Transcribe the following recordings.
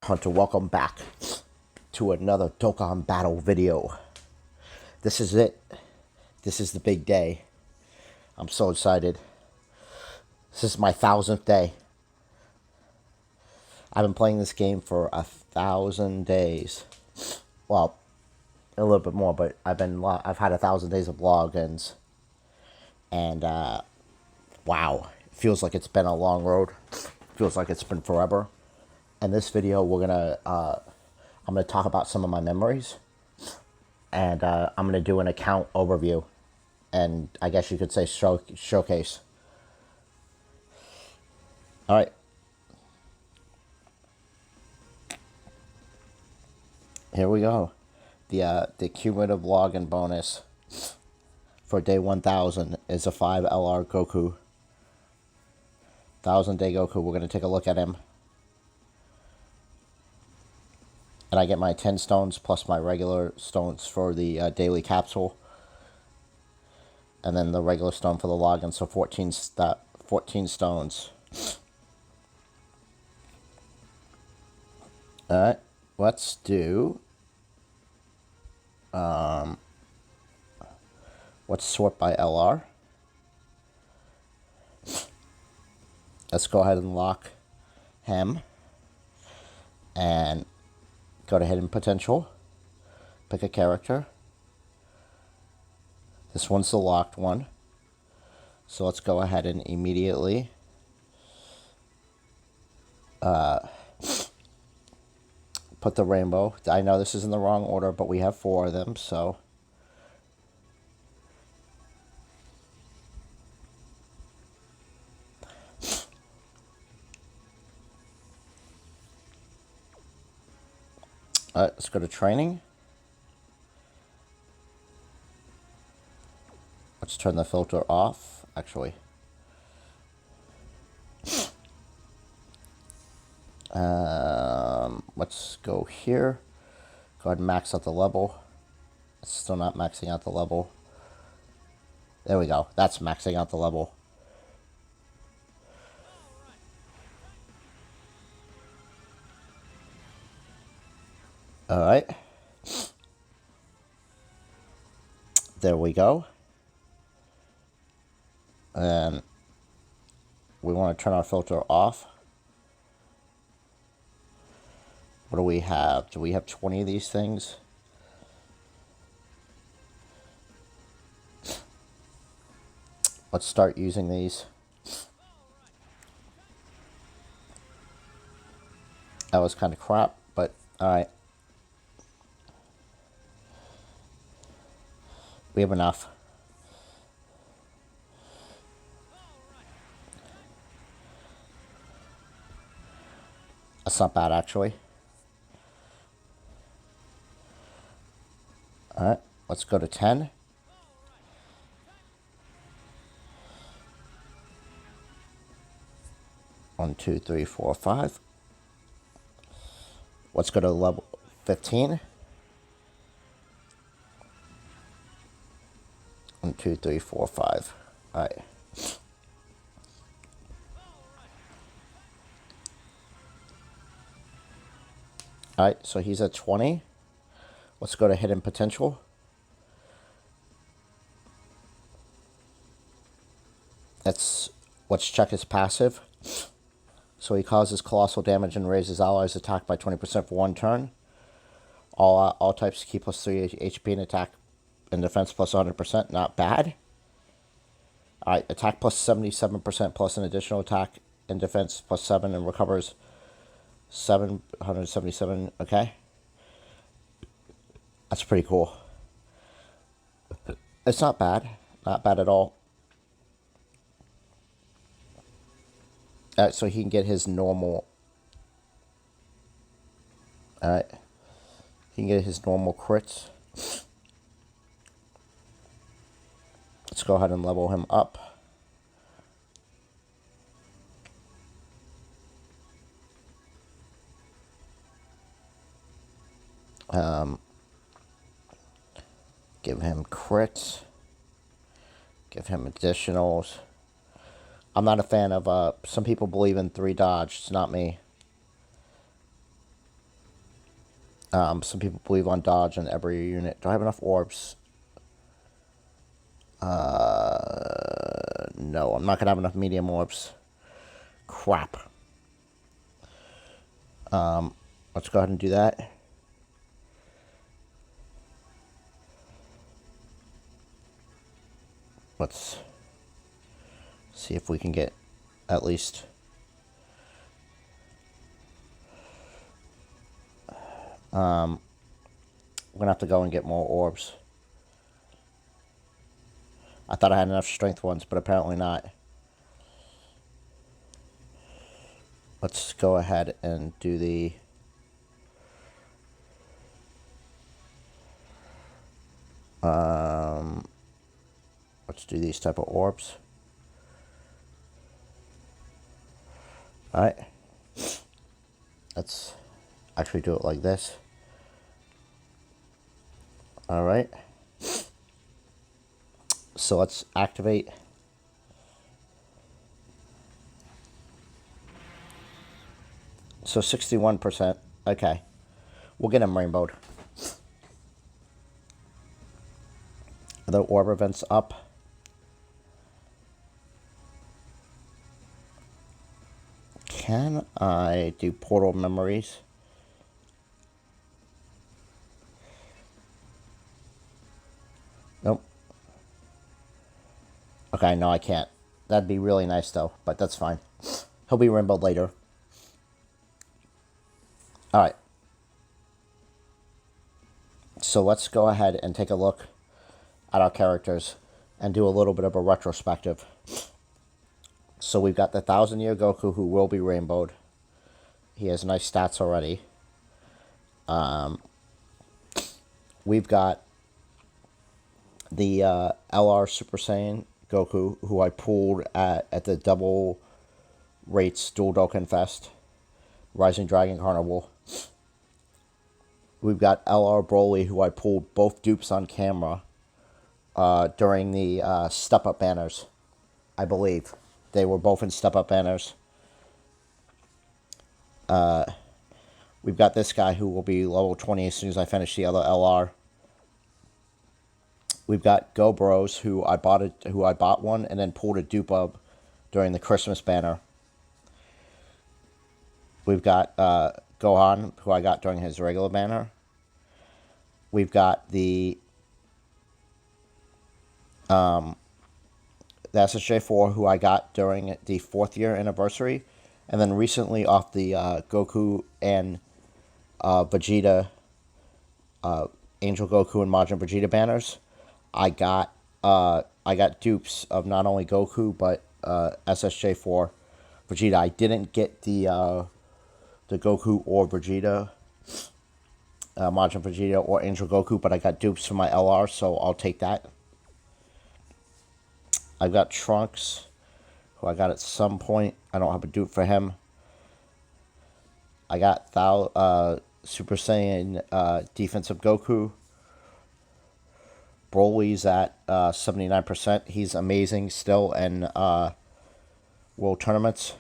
Hunter, welcome back to another Dokkan Battle video. This is it. This is the big day. I'm so excited. This is my 1,000th day. I've been playing this game for 1,000 days. Well, a little bit more, but I've had 1,000 days of logins, and wow, it feels like it's been a long road. Feels like it's been forever. In this video, I'm gonna talk about some of my memories, and I'm gonna do an account overview, and I guess you could say showcase. All right, here we go. The cumulative login bonus for day 1,000 is a 5 LR Goku. 1,000 day Goku. We're gonna take a look at him. And I get my 10 stones plus my regular stones for the daily capsule. And then the regular stone for the login, so 14 stones. Alright, let's do... let's sort by LR. Let's go ahead and lock him. And... go to hidden potential, pick a character. This one's the locked one. So let's go ahead and immediately put the rainbow. I know this is in the wrong order, but we have 4 of them, so. Alright, let's go to training. Let's turn the filter off, actually. Let's go here. Go ahead and max out the level. It's still not maxing out the level. There we go. That's maxing out the level. Alright. There we go. And we want to turn our filter off. What do we have? Do we have 20 of these things? Let's start using these. That was kind of crap, but alright. We have enough. That's not bad, actually. Alright, let's go to 10. One, two, three, 4, 5. Let's go to level 15. 1, 2, 3, 4, 5. Alright. Alright, so he's at 20. Let's go to hidden potential. Let's check his passive. So he causes colossal damage and raises allies' attack by 20% for 1 turn. All types keep plus 3 HP in attack and defense plus 100%. Not bad. Alright, attack plus 77% plus an additional attack and defense plus 7 and recovers 777. Okay. That's pretty cool. It's not bad. Not bad at all. Alright, so he can get his normal. Alright. He can get his normal crits. Let's go ahead and level him up. Give him crits. Give him additionals. I'm not a fan of, some people believe in 3 dodge. It's not me. Some people believe on dodge in every unit. Do I have enough orbs? No, I'm not going to have enough medium orbs. Crap. Let's go ahead and do that. Let's see if we can get at least... we're going to have to go and get more orbs. I thought I had enough strength ones, but apparently not. Let's go ahead and do the... let's do these type of orbs. Alright. Let's actually do it like this. Alright. So let's activate. So 61%. Okay. We'll get him rainbowed. The orb events up. Can I do portal memories? Nope. Okay, no, I can't. That'd be really nice, though, but that's fine. He'll be rainbowed later. Alright. So let's go ahead and take a look at our characters and do a little bit of a retrospective. So we've got the 1,000-year Goku who will be rainbowed. He has nice stats already. We've got the LR Super Saiyan Goku, who I pulled at the double rates Dual Dokkan Fest, Rising Dragon Carnival. We've got LR Broly, who I pulled both dupes on camera during the Step Up banners, I believe. They were both in Step Up banners. We've got this guy who will be level 20 as soon as I finish the other LR. We've got Go Bros, who I bought one and then pulled a dupe of during the Christmas banner. We've got Gohan, who I got during his regular banner. We've got the SSJ4, who I got during the 4th year anniversary. And then recently off the Goku and Vegeta, Angel Goku and Majin Vegeta banners, I got dupes of not only Goku but SSJ4 Vegeta. I didn't get the Goku or Vegeta, Majin Vegeta or Angel Goku, but I got dupes for my LR, so I'll take that. I've got Trunks, who I got at some point. I don't have a dupe for him. I got Super Saiyan defensive Goku. Broly's at 79%. He's amazing still in World Tournaments.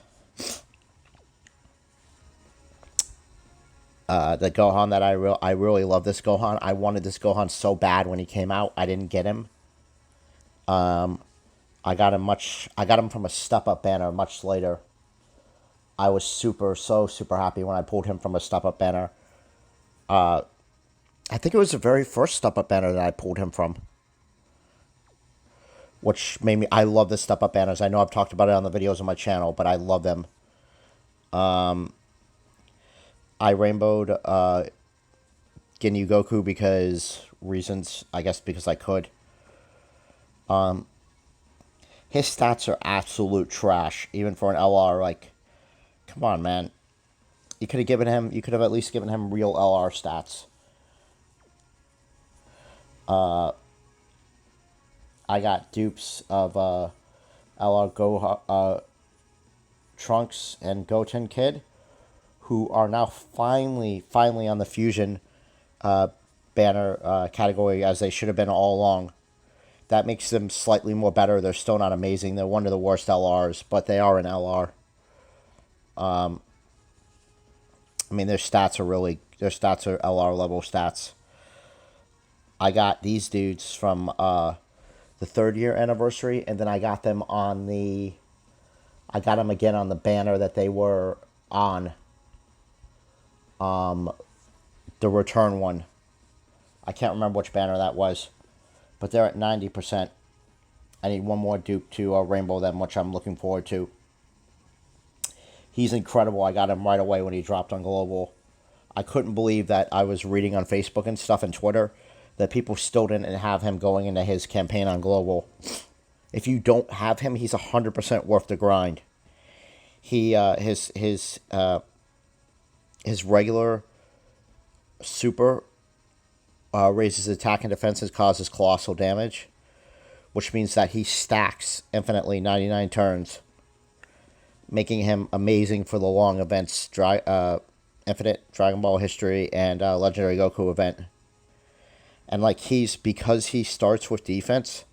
The Gohan that I really love this Gohan. I wanted this Gohan so bad when he came out. I didn't get him. I got him from a Step Up banner much later. I was super happy when I pulled him from a Step Up banner. I think it was the very first Step Up banner that I pulled him from, which made me... I love the Step Up banners. I know I've talked about it on the videos on my channel, but I love them. I rainbowed Ginyu Goku because reasons, I guess because I could. His stats are absolute trash, even for an LR. Like, come on, man. You could have at least given him real LR stats. I got dupes of LR Trunks and Goten Kid, who are now finally on the Fusion banner category, as they should have been all along. That makes them slightly more better. They're still not amazing. They're one of the worst LRs, but they are an LR. I mean, their stats are Their stats are LR level stats. I got these dudes from the 3rd-year anniversary, and then I got them on the. I got them again on the banner that they were on. The return one. I can't remember which banner that was, but they're at 90%. I need one more dupe to rainbow them, which I'm looking forward to. He's incredible. I got him right away when he dropped on Global. I couldn't believe that I was reading on Facebook and stuff and Twitter that people still didn't have him going into his campaign on Global. If you don't have him, he's 100% worth the grind. He his regular super raises attack and defenses, causes colossal damage, which means that he stacks infinitely 99 turns, making him amazing for the long events, Infinite Dragon Ball History and Legendary Goku event. And like because he starts with defense,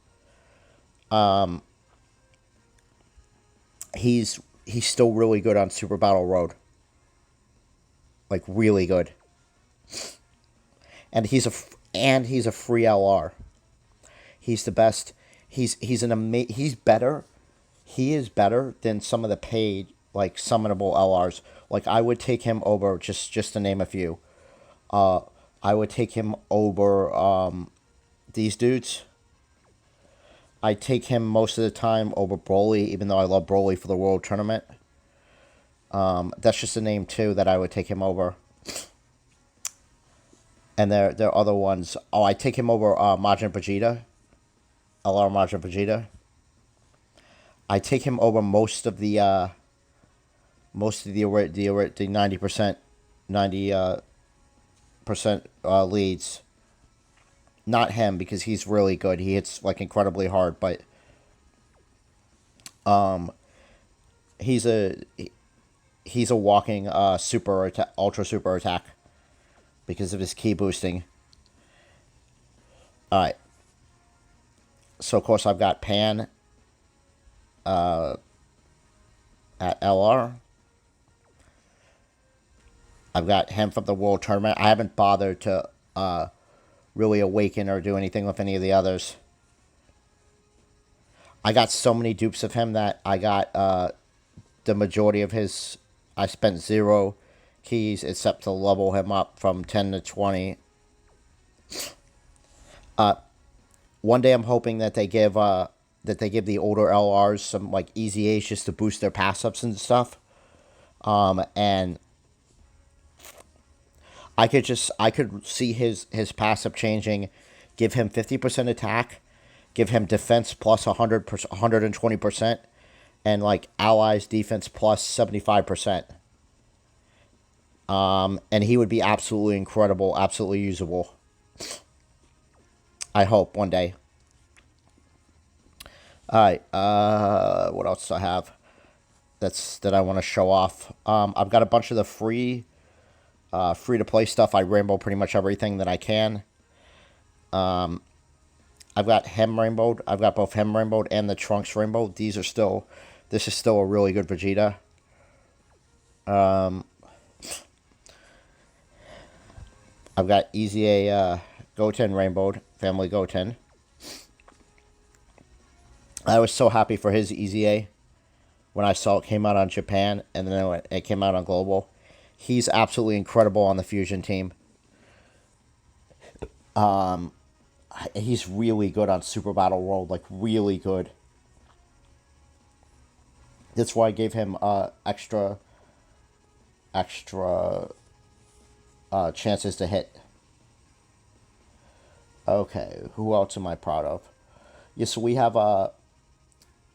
he's still really good on Super Battle Road. Like really good. And he's a free LR. He's the best. He's better. He is better than some of the paid like summonable LRs. Like I would take him over just to name a few. I would take him over these dudes. I take him most of the time over Broly, even though I love Broly for the World Tournament. That's just a name too that I would take him over. And there are other ones. Oh, I take him over Majin Vegeta. LR Majin Vegeta. I take him over most of the 90% leads. Not him because he's really good. He hits like incredibly hard, but he's a walking ultra super attack because of his key boosting. All right. So of course I've got Pan at LR. I've got him from the World Tournament. I haven't bothered to really awaken or do anything with any of the others. I got so many dupes of him that I got the majority of his. I spent 0 keys except to level him up from 10 to 20. One day I'm hoping that they give the older LRs some like easy A's just to boost their pass ups and stuff. And I could see his pass up changing, give him 50% attack, give him defense plus 120%, and like allies defense plus 75%. And he would be absolutely incredible, absolutely usable. I hope one day. Alright, what else do I have that I want to show off? I've got a bunch of the free to play stuff. I rainbow pretty much everything that I can. I've got him rainbowed. I've got both him rainbowed and the Trunks rainbowed. This is still a really good Vegeta. I've got Easy A Goten rainbowed, Family Goten. I was so happy for his Easy A when I saw it came out on Japan, and then it came out on Global. He's absolutely incredible on the Fusion team. He's really good on Super Battle World, like really good. That's why I gave him extra chances to hit. Okay, who else am I proud of? Yeah, so we have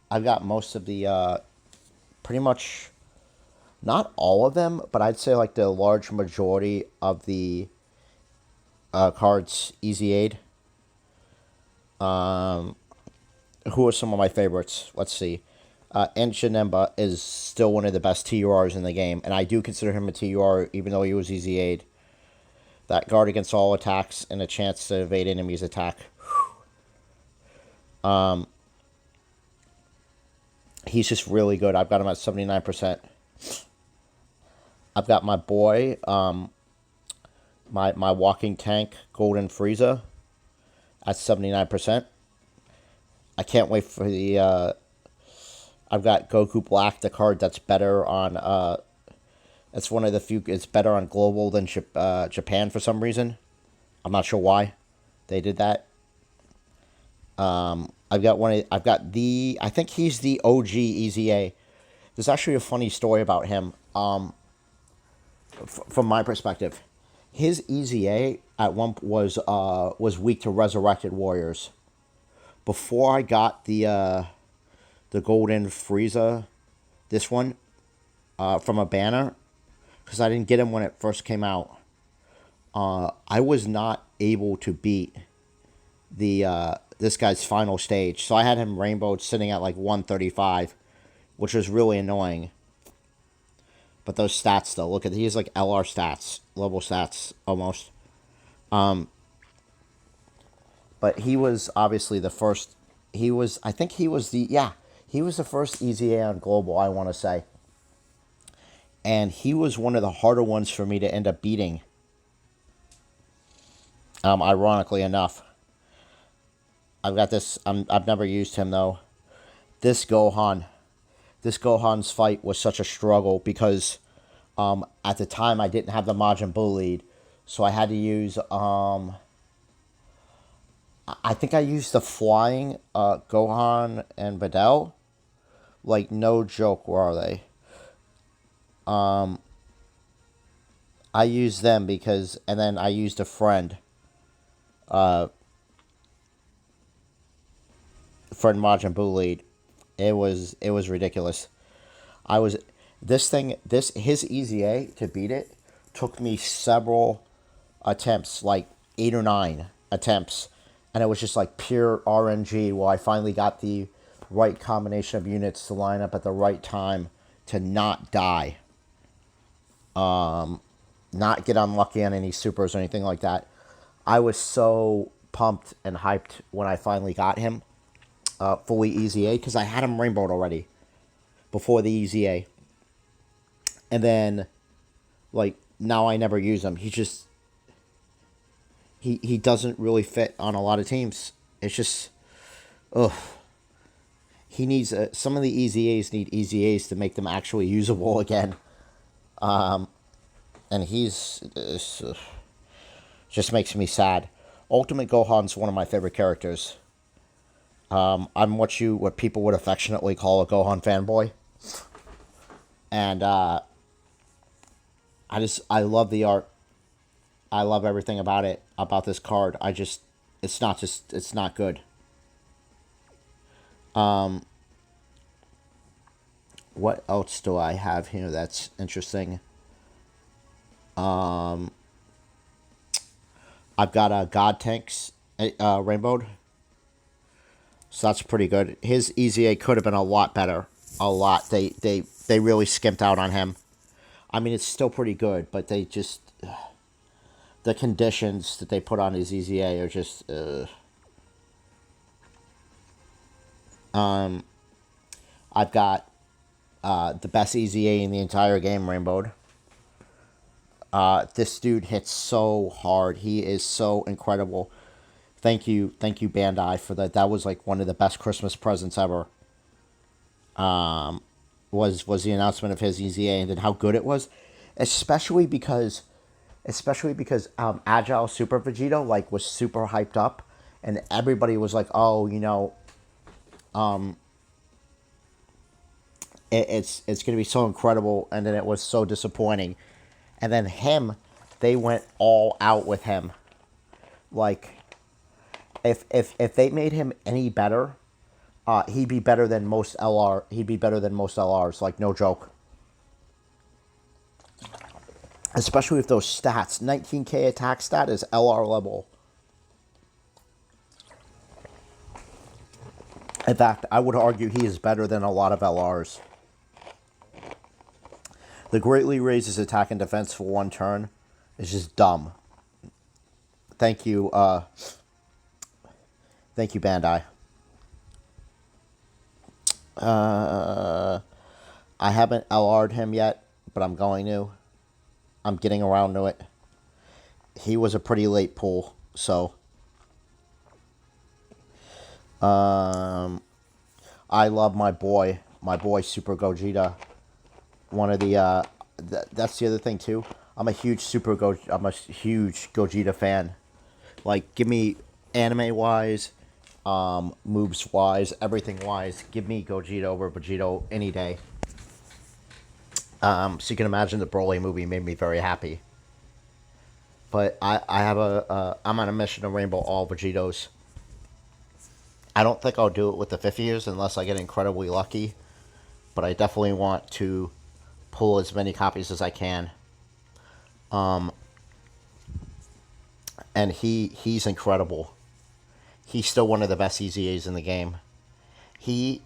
I've got most of the pretty much not all of them, but I'd say like the large majority of the cards Easy Aid. Who are some of my favorites? Let's see. Enchinemba is still one of the best TURs in the game, and I do consider him a TUR even though he was Easy Aid. That guard against all attacks and a chance to evade enemies' attack. He's just really good. I've got him at 79%. I've got my boy, my walking tank Golden Frieza at 79%. I can't wait for the I've got Goku Black, the card that's better on it's one of the few it's better on global than Japan for some reason. I'm not sure why they did that. I've got the I think he's the OG EZA. There's actually a funny story about him. From my perspective, his EZA at one was weak to resurrected warriors. Before I got the Golden Frieza, this one from a banner, because I didn't get him when it first came out. I was not able to beat the this guy's final stage, so I had him rainbowed sitting at like 135, which was really annoying. But those stats though, look at he has like LR stats, level stats almost. But he was obviously the first. He was I think he was the yeah he was the first EZA on global, I want to say. And he was one of the harder ones for me to end up beating. Ironically enough, I've got this. I've never used him though. This Gohan, this Gohan's fight was such a struggle because at the time I didn't have the Majin Buu lead, so I had to use I think I used the flying Gohan and Videl. Like no joke, where are they? I used them because, and then I used a friend, friend Majin Buu lead. It was ridiculous. I was this thing this his EZA to beat it took me several attempts, like 8 or 9 attempts, and it was just like pure RNG. Where I finally got the right combination of units to line up at the right time to not die, not get unlucky on any supers or anything like that. I was so pumped and hyped when I finally got him fully EZA because I had him rainbowed already before the EZA. And then, like, now I never use him. He just, he doesn't really fit on a lot of teams. It's just, ugh. He needs, some of the EZAs need EZAs to make them actually usable again. And he's, just makes me sad. Ultimate Gohan's one of my favorite characters. I'm what people would affectionately call a Gohan fanboy, and I love the art. I love everything about it, about this card. It's not good. What else do I have here that's interesting? I've got a God Tanks rainbowed, so that's pretty good. His EZA could have been a lot better, a lot. They really skimped out on him. I mean, it's still pretty good, but they just the conditions that they put on his EZA are just. I've got the best EZA in the entire game rainbowed. This dude hits so hard. He is so incredible. Thank you, Bandai, for that. That was like one of the best Christmas presents ever. Was the announcement of his EZA and then how good it was, especially because Agile Super Vegito like was super hyped up, and everybody was like, oh, it's gonna be so incredible, and then it was so disappointing, and then they went all out with him, like if they made him any better, he'd be better than most LR. He'd be better than most LRs, like no joke. Especially with those stats, 19k attack stat is LR level. In fact, I would argue he is better than a lot of LRs. The greatly raises attack and defense for one turn is just dumb. Thank you, Bandai. I haven't LR'd him yet, but I'm going to. I'm getting around to it. he was a pretty late pull. So I love my boy Super Gogeta. One of the that's the other thing too. I'm a huge Gogeta fan. Like, give me anime wise, moves wise, everything wise. Give me Gogeta over Vegito any day. So you can imagine the Broly movie made me very happy. But I'm on a mission to rainbow all Vegetos. I don't think I'll do it with the 50s unless I get incredibly lucky. But I definitely want to pull as many copies as I can. And he's incredible. He's still one of the best EZAs in the game. He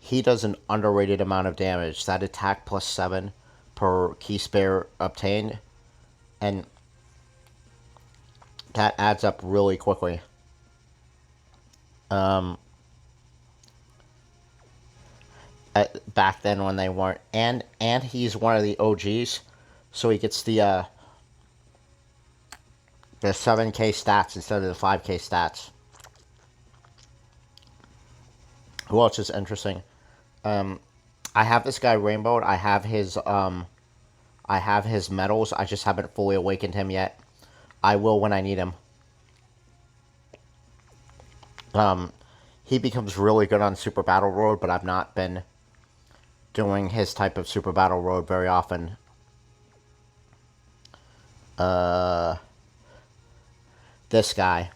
he does an underrated amount of damage. That attack plus 7 per key spare obtained, and that adds up really quickly. Back then when they weren't, and he's one of the OGs, so he gets the 7K stats instead of the 5K stats. Who else is interesting? I have this guy rainbowed. I have his medals. I just haven't fully awakened him yet. I will when I need him. He becomes really good on Super Battle Road, but I've not been doing his type of Super Battle Road very often. This guy.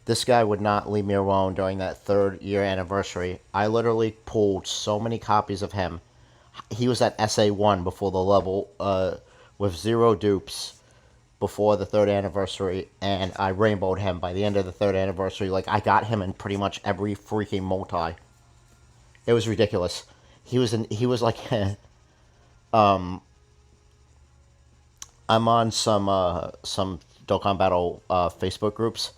This guy would not leave me alone during that 3rd year anniversary. I literally pulled so many copies of him. He was at SA1 before the level, with 0 dupes before the 3rd anniversary, and I rainbowed him by the end of the 3rd anniversary. Like, I got him in pretty much every freaking multi. It was ridiculous. He was like, I'm on some Dokkan Battle Facebook groups,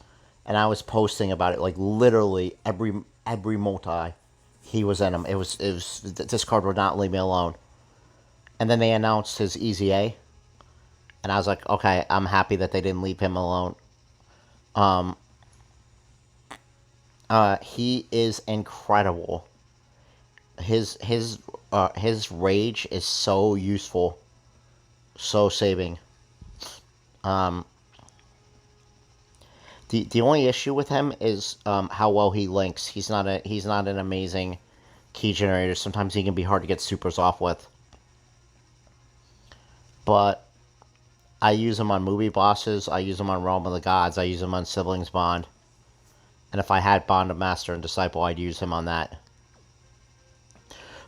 and I was posting about it. Like, literally every multi, he was in them. It was this card would not leave me alone. And then they announced his EZA, and I was like, okay, I'm happy that they didn't leave him alone. He is incredible. His rage is so useful, so saving. The only issue with him is how well he links. He's not an amazing key generator. Sometimes he can be hard to get supers off with. But I use him on movie bosses. I use him on Realm of the Gods. I use him on Siblings Bond. And if I had Bond of Master and Disciple, I'd use him on that.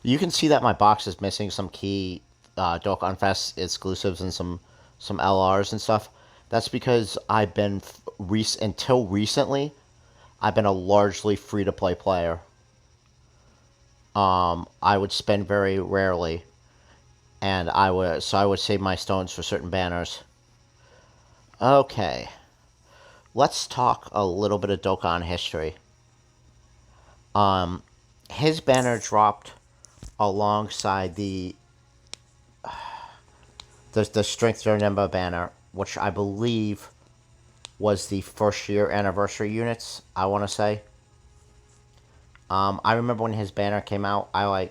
You can see that my box is missing some key Dokkan Fest exclusives and some LRs and stuff. That's because I've been, until recently, I've been a largely free-to-play player. I would spend very rarely, and I would save my stones for certain banners. Okay, let's talk a little bit of Dokkan history. His banner dropped alongside the Strength Remember banner, which I believe was the 1st year anniversary units, I want to say. I remember when his banner came out, I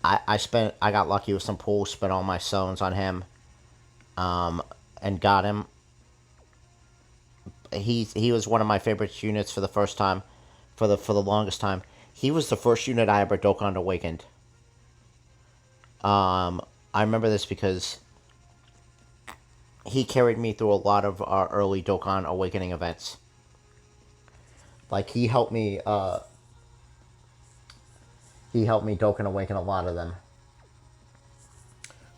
got lucky with some pulls, spent all my stones on him, and got him. He was one of my favorite units for the first time, for the longest time. He was the first unit I ever Dokkan awakened. I remember this because he carried me through a lot of our early Dokkan awakening events. Like, he helped me Dokkan awaken a lot of them.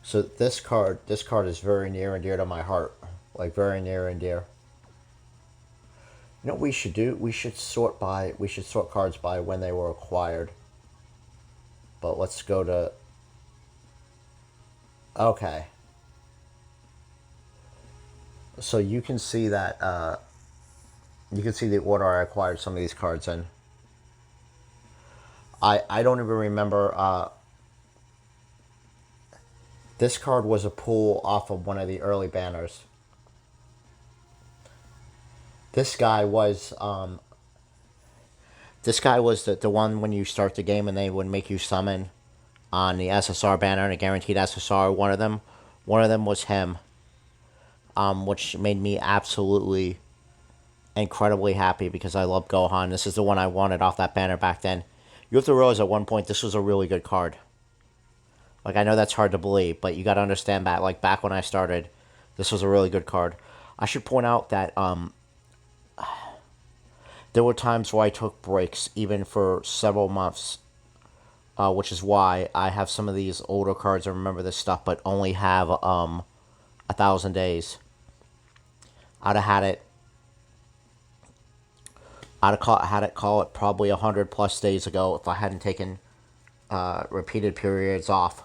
So this card is very near and dear to my heart. Like, very near and dear. You know what we should do? We should sort cards by when they were acquired. But let's go to... Okay. So you can see that, you can see the order I acquired some of these cards in. I don't even remember, This card was a pull off of one of the early banners. This guy was the one when you start the game and they would make you summon on the SSR banner and a guaranteed SSR. One of them was him, which made me absolutely incredibly happy because I love Gohan. This is the one I wanted off that banner back then. You have to realize at one point this was a really good card. Like, I know that's hard to believe, but you got to understand that, like, back when I started, this was a really good card. I should point out that there were times where I took breaks, even for several months, which is why I have some of these older cards and remember this stuff, but only have 1,000 days. I'd have had it. Had it call it probably 100 plus days ago if I hadn't taken repeated periods off,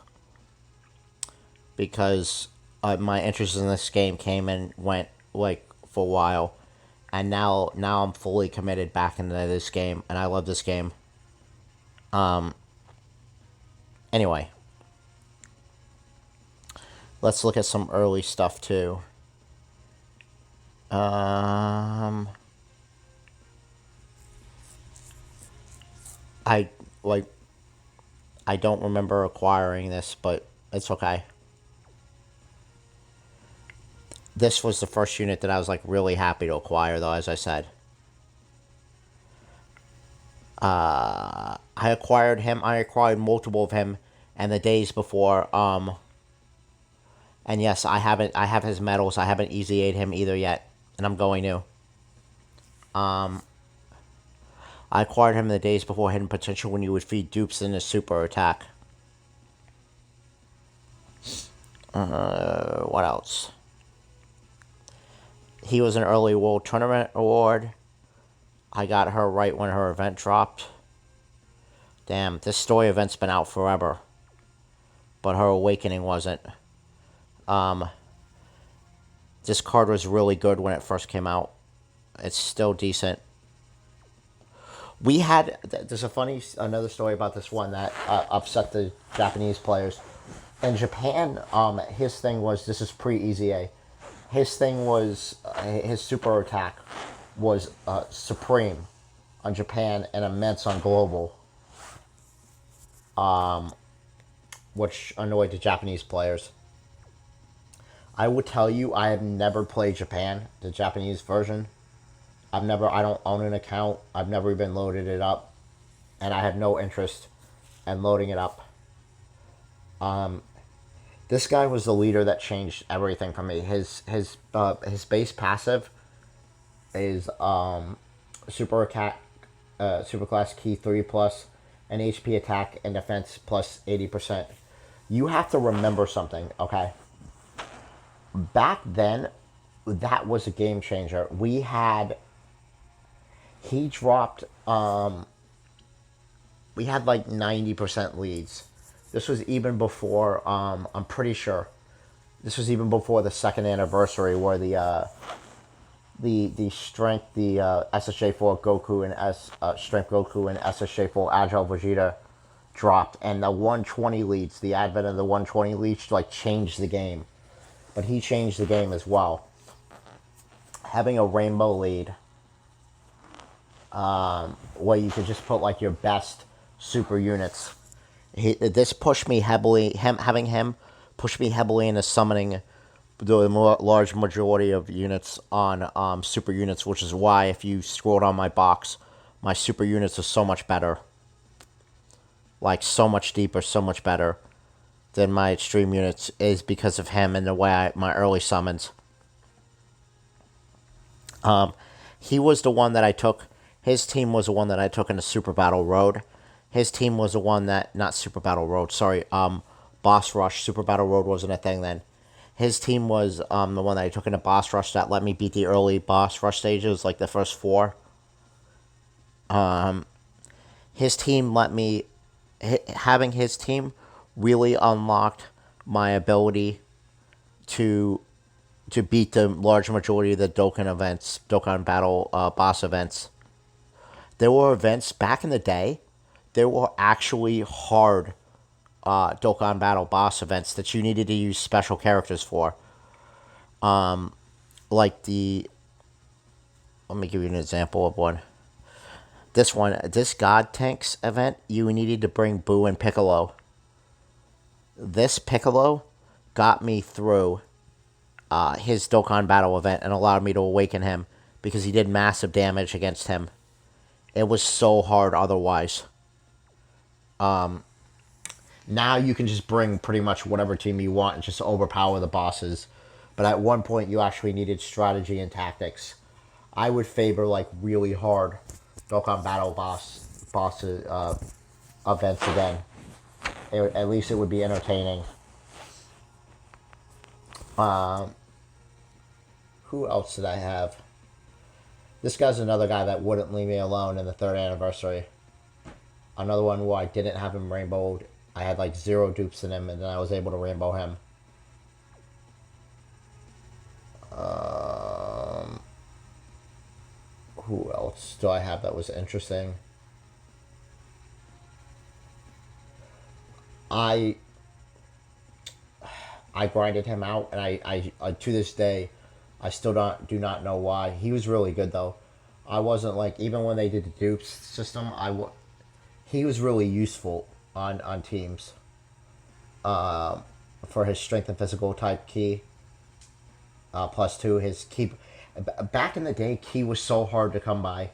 because my interest in this game came and went like for a while, and now I'm fully committed back into this game, and I love this game. Anyway, let's look at some early stuff too. I like I don't remember acquiring this, but it's okay. This was the first unit that I was like really happy to acquire, though, as I said. I acquired him. I acquired multiple of him, and the days before. And yes, I have his medals. I haven't easy aid him either yet, and I'm going to. I acquired him the days before Hidden Potential when you would feed dupes in a super attack. What else? He was an early World Tournament award. I got her right when her event dropped. Damn, this story event's been out forever. But her awakening wasn't. This card was really good when it first came out. It's still decent. We had, there's another story about this one that upset the Japanese players. In Japan, his thing was, this is pre-Easy A. His thing was, his super attack was Supreme on Japan and Immense on Global. Which annoyed the Japanese players. I would tell you, I have never played Japan, the Japanese version. I don't own an account. I've never even loaded it up. And I have no interest in loading it up. This guy was the leader that changed everything for me. His base passive is super attack, super class key 3+, and HP attack and defense plus 80%. You have to remember something, okay? Back then, that was a game changer. He dropped, we had like 90% leads. This was even before, I'm pretty sure, this was even before the second anniversary where the strength, the SSJ4 Goku and Strength Goku and SSJ4 Agile Vegeta dropped, and the 120 leads, the advent of the 120 leads, like, changed the game. But he changed the game as well. Having a rainbow lead, where you could just put like your best super units. This pushed me heavily. Having him pushed me heavily into summoning the large majority of units on super units, which is why if you scroll down my box, my super units are so much better. Like, so much deeper, so much better than my extreme units, is because of him and the way my early summons. He was the one that I took. His team was the one that I took into Super Battle Road. His team was the one that, not Super Battle Road, sorry, Boss Rush. Super Battle Road wasn't a thing then. His team was the one that I took into Boss Rush that let me beat the early Boss Rush stages, like the first 4. His team let me, having his team really unlocked my ability to beat the large majority of the Dokkan Battle boss events. There were events back in the day. They were actually hard Dokkan Battle boss events that you needed to use special characters for. Like the, let me give you an example of one. This God Tanks event, you needed to bring Boo and Piccolo. This Piccolo got me through his Dokkan Battle event and allowed me to awaken him because he did massive damage against him. It was so hard otherwise. Now you can just bring pretty much whatever team you want and just overpower the bosses. But at one point, you actually needed strategy and tactics. I would favor like really hard Dokkan Battle boss events again. At least it would be entertaining. Who else did I have? This guy's another guy that wouldn't leave me alone in the 3rd anniversary. Another one where I didn't have him rainbowed. I had like 0 dupes in him, and then I was able to rainbow him. Who else do I have that was interesting? I grinded him out, and I to this day, I still do not know why. He was really good though. I wasn't like, even when they did the dupes system, he was really useful on teams. For his strength and physical type key. +2, his key. Back in the day, key was so hard to come by.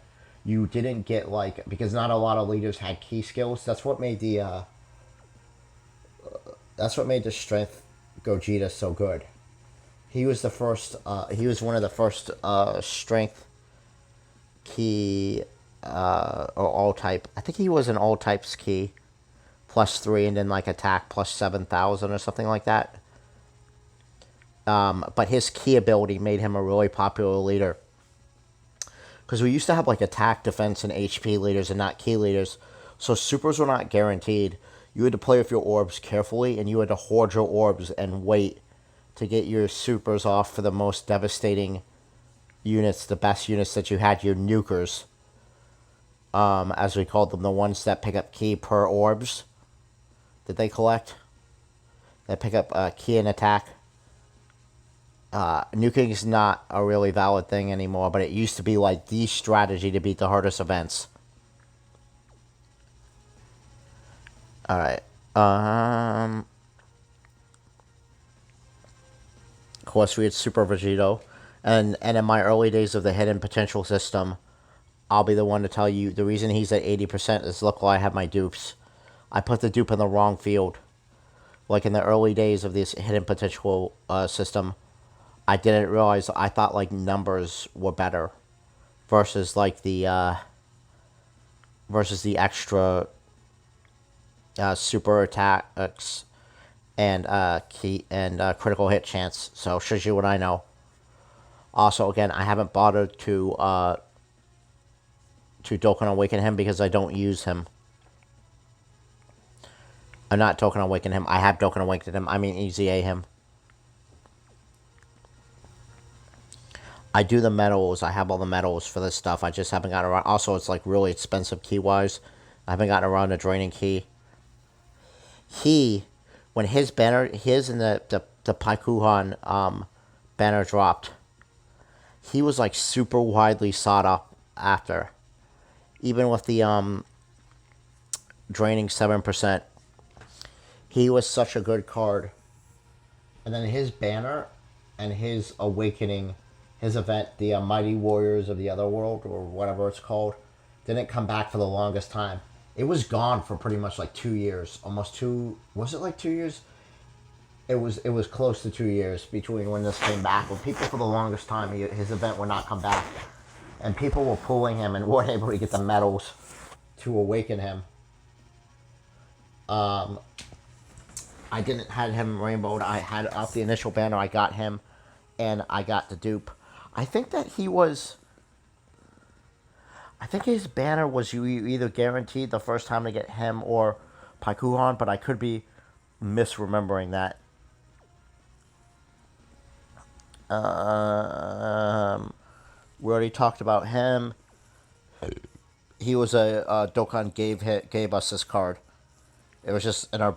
You didn't get like, because not a lot of leaders had key skills. That's what made the strength Gogeta so good. He was the first. He was one of the first strength key or all type. I think he was an all types key +3, and then like attack +7,000 or something like that. But his key ability made him a really popular leader. Because we used to have like attack, defense, and HP leaders and not key leaders. So supers were not guaranteed. You had to play with your orbs carefully, and you had to hoard your orbs and wait to get your supers off for the most devastating units, the best units that you had, your nukers. As we called them, the ones that pick up key per orbs that they collect. That pick up key and attack. Nuking is not a really valid thing anymore, but it used to be like the strategy to beat the hardest events. Alright. Of course, we had Super Vegito. And in my early days of the hidden potential system, I'll be the one to tell you the reason he's at 80% is, look, I have my dupes. I put the dupe in the wrong field. Like in the early days of this hidden potential system, I didn't realize, I thought like numbers were better versus like the extra super attacks and key and critical hit chance. So shows you what I know. Also, again, I haven't bothered to Dokkan Awaken him because I don't use him. I'm not Dokkan Awaken him. I have Dokkan Awakened him. I mean EZA him. I do the medals. I have all the medals for this stuff. I just haven't gotten around. Also, it's like really expensive key-wise. I haven't gotten around to draining key. When his banner, his and the Paikuhan banner dropped, he was like super widely sought up after. Even with the draining 7%, he was such a good card. And then his banner and his awakening, his event, the Mighty Warriors of the Otherworld, or whatever it's called, didn't come back for the longest time. It was gone for pretty much like 2 years. Almost 2... Was it like 2 years? It was close to 2 years between when this came back. When people for the longest time, his event would not come back. And people were pulling him and weren't able to get the medals to awaken him. I didn't have him rainbowed. I had off the initial banner. I got him, and I got the dupe. I think that he was... I think his banner was you either guaranteed the first time to get him or Paikuhan, but I could be misremembering that. We already talked about him. He was a Dokkan gave us this card. It was just in our